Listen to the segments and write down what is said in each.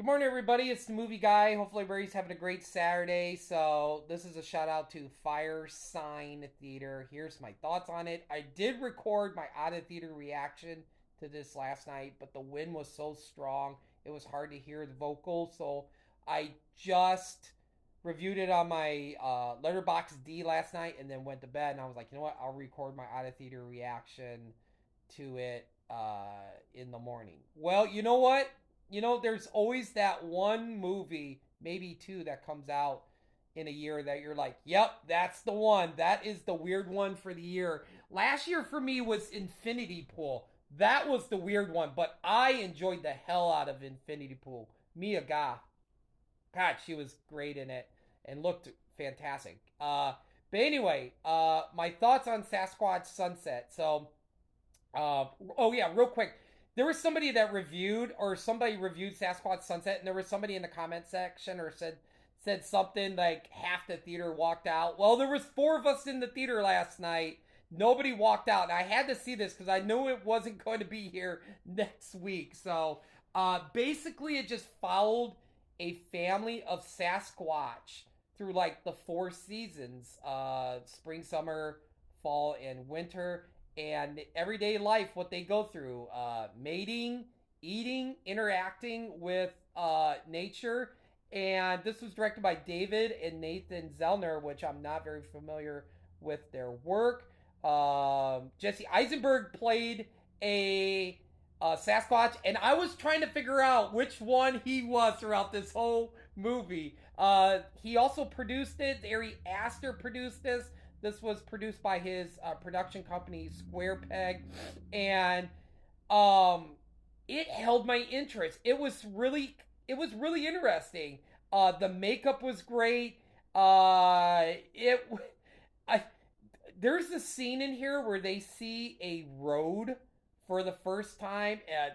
Good morning, everybody. It's the movie guy. Hopefully, everybody's having a great Saturday. So, this is a shout out to Fire Sign Theater. Here's my thoughts on it. I did record my out of theater reaction to this last night, but the wind was so strong it was hard to hear the vocals. So, I just reviewed it on my Letterbox D last night and then went to bed. And I was like, you know what? I'll record my out of theater reaction to it in the morning. Well, you know what? There's always that one movie, maybe two, that comes out in a year that you're like, yep, that's the one. That is the weird one for the year. Last year for me was Infinity Pool. That was the weird one, but I enjoyed the hell out of Infinity Pool. Mia Goth, God, she was great in it and looked fantastic. But anyway, my thoughts on Sasquatch Sunset. Oh yeah, real quick. There was somebody that reviewed, or somebody reviewed Sasquatch Sunset, and there was somebody in the comment section or said something like half the theater walked out. Well, there was four of us in the theater last night. Nobody walked out. And I had to see this because I knew it wasn't going to be here next week. So basically, it just followed a family of Sasquatch through like the four seasons: spring, summer, fall, and winter, and everyday life, what they go through, mating, eating, interacting with nature. And this was directed by David and Nathan Zellner, which I'm not very familiar with their work. Jesse Eisenberg played a Sasquatch, and I was trying to figure out which one he was throughout this whole movie. He also produced it. Ari Aster produced this. This was produced by his production company Square Peg, and it held my interest. It was really interesting. The makeup was great. It I there's a scene in here where they see a road for the first time, and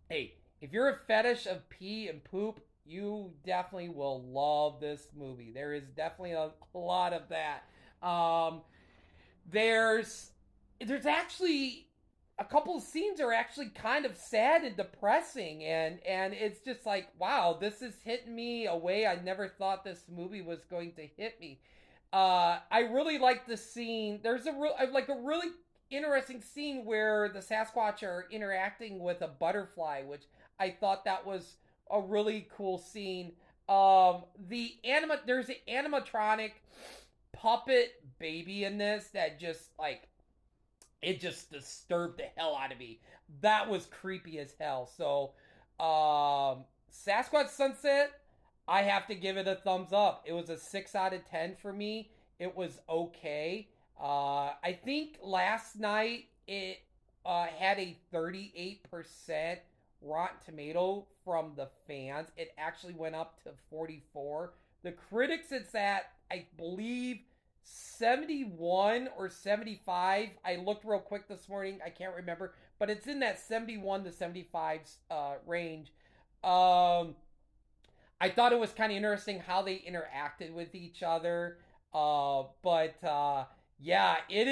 hey, if you're a fetish of pee and poop, you definitely will love this movie. There is definitely a lot of that. Um, there's actually a couple of scenes are actually kind of sad and depressing, and it's just like, wow, this is hitting me a way I never thought this movie was going to hit me. I really like the scene. There's a really interesting scene where the Sasquatch are interacting with a butterfly, which I thought that was a really cool scene. There's an animatronic puppet baby in this that just like, it just disturbed the hell out of me. That was creepy as hell. So, Sasquatch Sunset, I have to give it a thumbs up. It was a 6 out of 10 for me. It was okay. I think last night it had a 38% Rotten Tomato from the fans. It actually went up to 44. The critics, it's at, I believe, 71 or 75. I looked real quick this morning. I can't remember, but it's in that 71 to 75 range. Um, I thought it was kind of interesting how they interacted with each other. But yeah, it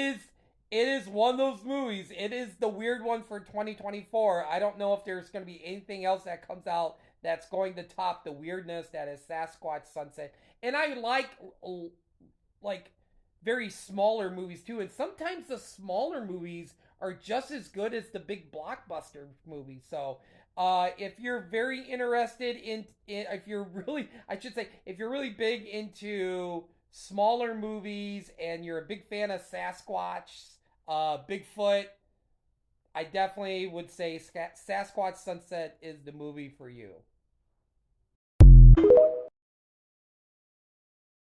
is one of those movies. It is the weird one for 2024. I don't know if there's going to be anything else that comes out that's going to top the weirdness that is Sasquatch Sunset. And I like very smaller movies too. And sometimes the smaller movies are just as good as the big blockbuster movies. So if you're very interested if you're really, I should say, if you're really big into smaller movies and you're a big fan of Sasquatch, Bigfoot, I definitely would say Sasquatch Sunset is the movie for you.